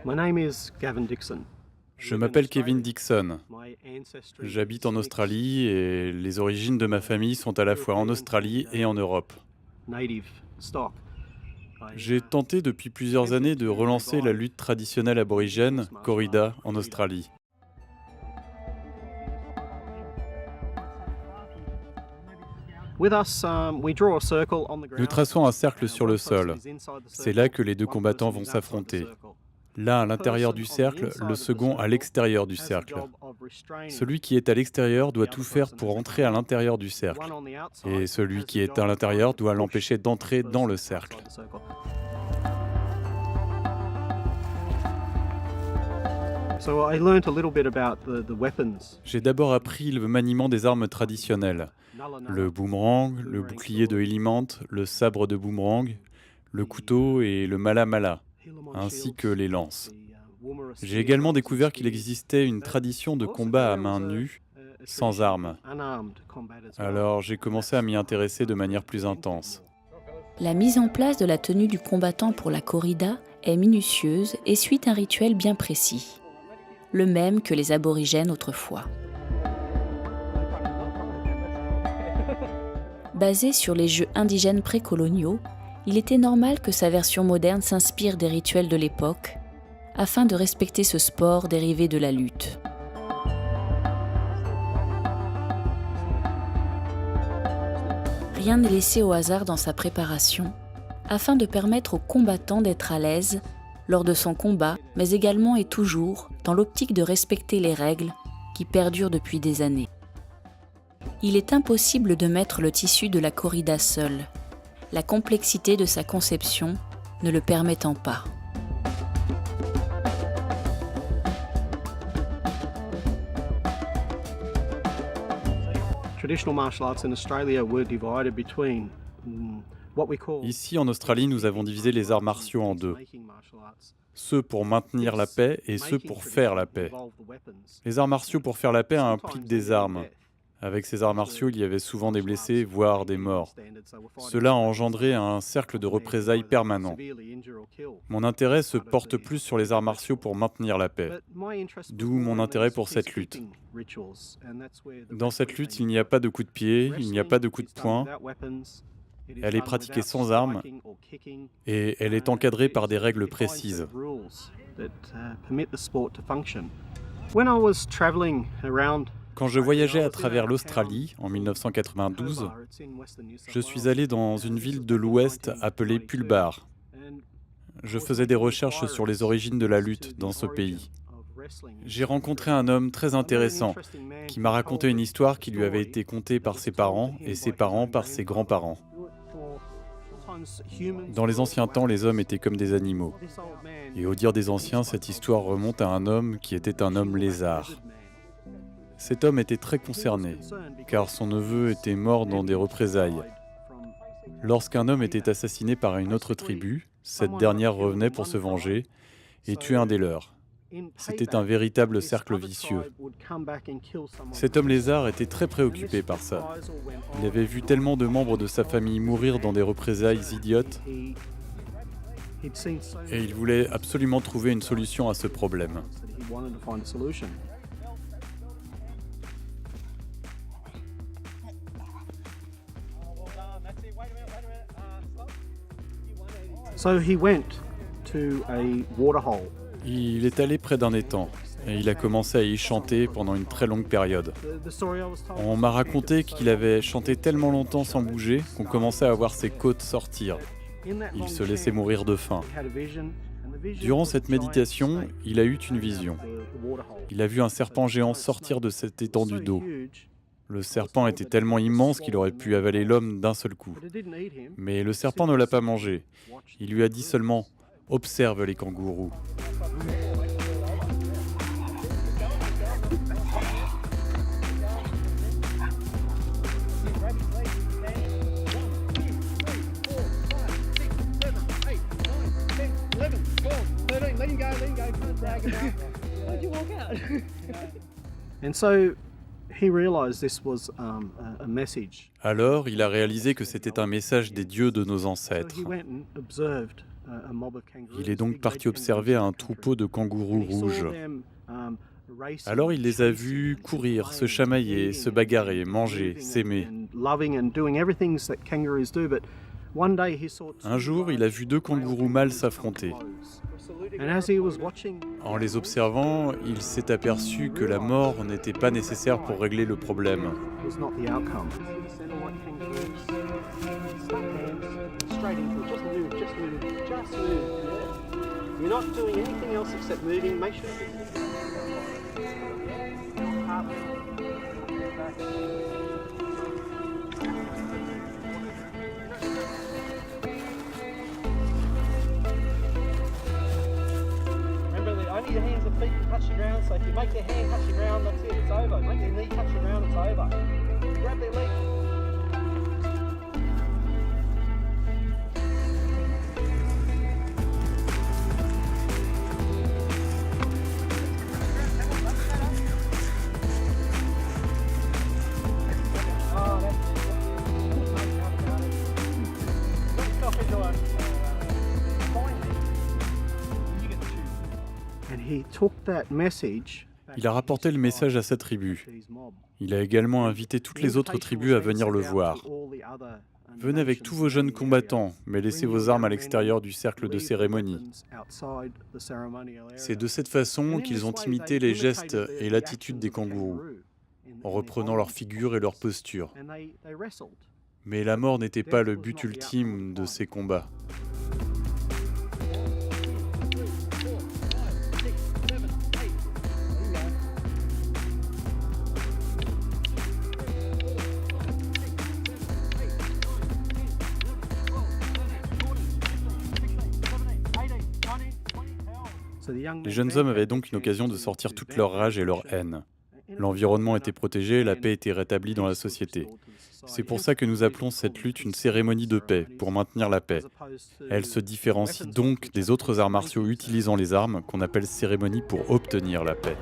My name is Gavin Dixon. Je m'appelle Kevin Dixon. J'habite en Australie et les origines de ma famille sont à la fois en Australie et en Europe. Native stock. J'ai tenté depuis plusieurs années de relancer la lutte traditionnelle aborigène, corrida, en Australie. Nous Nous traçons un cercle sur le sol. C'est là que les deux combattants vont s'affronter. L'un à l'intérieur du cercle, le second à l'extérieur du cercle. Celui qui est à l'extérieur doit tout faire pour entrer à l'intérieur du cercle. Et celui qui est à l'intérieur doit l'empêcher d'entrer dans le cercle. J'ai d'abord appris le maniement des armes traditionnelles. Le boomerang, le bouclier de Elimant, le sabre de boomerang, le couteau et le mala mala, ainsi que les lances. J'ai également découvert qu'il existait une tradition de combat à main nue, sans armes. Alors j'ai commencé à m'y intéresser de manière plus intense. La mise en place de la tenue du combattant pour la corrida est minutieuse et suit un rituel bien précis, le même que les aborigènes autrefois. Basé sur les jeux indigènes précoloniaux, il était normal que sa version moderne s'inspire des rituels de l'époque, afin de respecter ce sport dérivé de la lutte. Rien n'est laissé au hasard dans sa préparation, afin de permettre au combattant d'être à l'aise lors de son combat, mais également et toujours dans l'optique de respecter les règles qui perdurent depuis des années. Il est impossible de mettre le tissu de la corrida seul, la complexité de sa conception ne le permettant pas. Ici, en Australie, nous avons divisé les arts martiaux en deux. Ceux pour maintenir la paix et ceux pour faire la paix. Les arts martiaux pour faire la paix impliquent des armes. Avec ces arts martiaux, il y avait souvent des blessés, voire des morts. Cela a engendré un cercle de représailles permanent. Mon intérêt se porte plus sur les arts martiaux pour maintenir la paix. D'où mon intérêt pour cette lutte. Dans cette lutte, il n'y a pas de coup de pied, il n'y a pas de coup de poing. Elle est pratiquée sans armes et elle est encadrée par des règles précises. Quand je voyageais à travers l'Australie en 1992, je suis allé dans une ville de l'Ouest appelée Pulbar. Je faisais des recherches sur les origines de la lutte dans ce pays. J'ai rencontré un homme très intéressant qui m'a raconté une histoire qui lui avait été contée par ses parents et ses parents par ses grands-parents. Dans les anciens temps, les hommes étaient comme des animaux. Et au dire des anciens, cette histoire remonte à un homme qui était un homme lézard. Cet homme était très concerné, car son neveu était mort dans des représailles. Lorsqu'un homme était assassiné par une autre tribu, cette dernière revenait pour se venger et tuer un des leurs. C'était un véritable cercle vicieux. Cet homme lézard était très préoccupé par ça. Il avait vu tellement de membres de sa famille mourir dans des représailles idiotes et il voulait absolument trouver une solution à ce problème. Il est allé près d'un étang et il a commencé à y chanter pendant une très longue période. On m'a raconté qu'il avait chanté tellement longtemps sans bouger qu'on commençait à voir ses côtes sortir. Il se laissait mourir de faim. Durant cette méditation, il a eu une vision. Il a vu un serpent géant sortir de cette étendue d'eau. Le serpent était tellement immense qu'il aurait pu avaler l'homme d'un seul coup. Mais le serpent ne l'a pas mangé. Il lui a dit seulement « Observe les kangourous ». Alors, il a réalisé que c'était un message des dieux de nos ancêtres. Il est donc parti observer un troupeau de kangourous rouges. Alors il les a vus courir, se chamailler, se bagarrer, manger, s'aimer. Un jour, il a vu 2 kangourous mâles s'affronter. En les observant, il s'est aperçu que la mort n'était pas nécessaire pour régler le problème. Only your hands and feet can touch the ground, so if you make their hand touch the ground, that's it, it's over. Make their knee touch the ground, it's over. Grab their leg. Oh, that's it. Let's stop into a fine there. You get the tube. And he took that message. Il a rapporté le message à sa tribu. Il a également invité toutes les autres tribus à venir le voir. Venez avec tous vos jeunes combattants, mais laissez vos armes à l'extérieur du cercle de cérémonie. C'est de cette façon qu'ils ont imité les gestes et l'attitude des kangourous, en reprenant leur figure et leur posture. Mais la mort n'était pas le but ultime de ces combats. Les jeunes hommes avaient donc une occasion de sortir toute leur rage et leur haine. L'environnement était protégé, la paix était rétablie dans la société. C'est pour ça que nous appelons cette lutte une cérémonie de paix, pour maintenir la paix. Elle se différencie donc des autres arts martiaux utilisant les armes, qu'on appelle cérémonie pour obtenir la paix.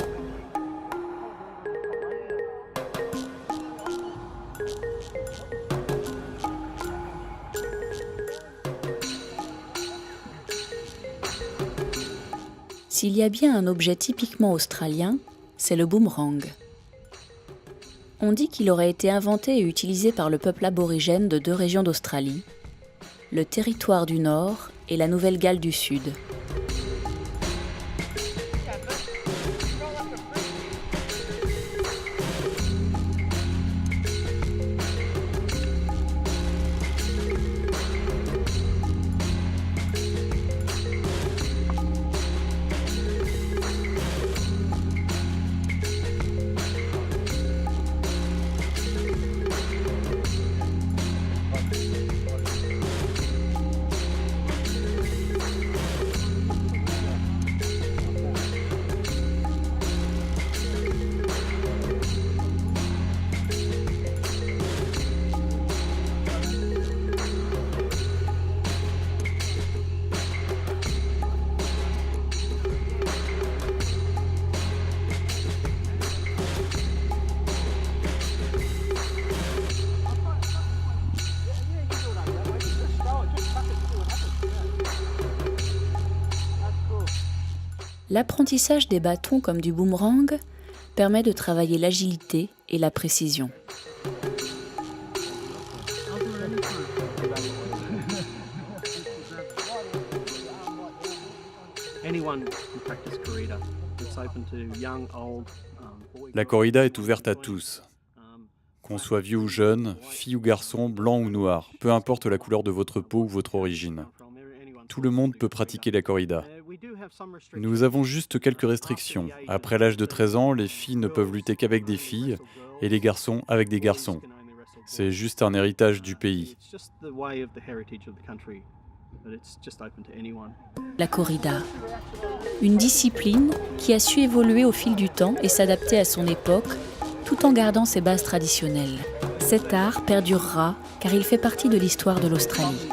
S'il y a bien un objet typiquement australien, c'est le boomerang. On dit qu'il aurait été inventé et utilisé par le peuple aborigène de 2 régions d'Australie, le Territoire du Nord et la Nouvelle-Galles du Sud. L'apprentissage des bâtons comme du boomerang permet de travailler l'agilité et la précision. La corrida est ouverte à tous. Qu'on soit vieux ou jeune, fille ou garçon, blanc ou noir, peu importe la couleur de votre peau ou votre origine. Tout le monde peut pratiquer la corrida. Nous avons juste quelques restrictions. Après l'âge de 13 ans, les filles ne peuvent lutter qu'avec des filles et les garçons avec des garçons. C'est juste un héritage du pays. La corrida, une discipline qui a su évoluer au fil du temps et s'adapter à son époque, tout en gardant ses bases traditionnelles. Cet art perdurera car il fait partie de l'histoire de l'Australie.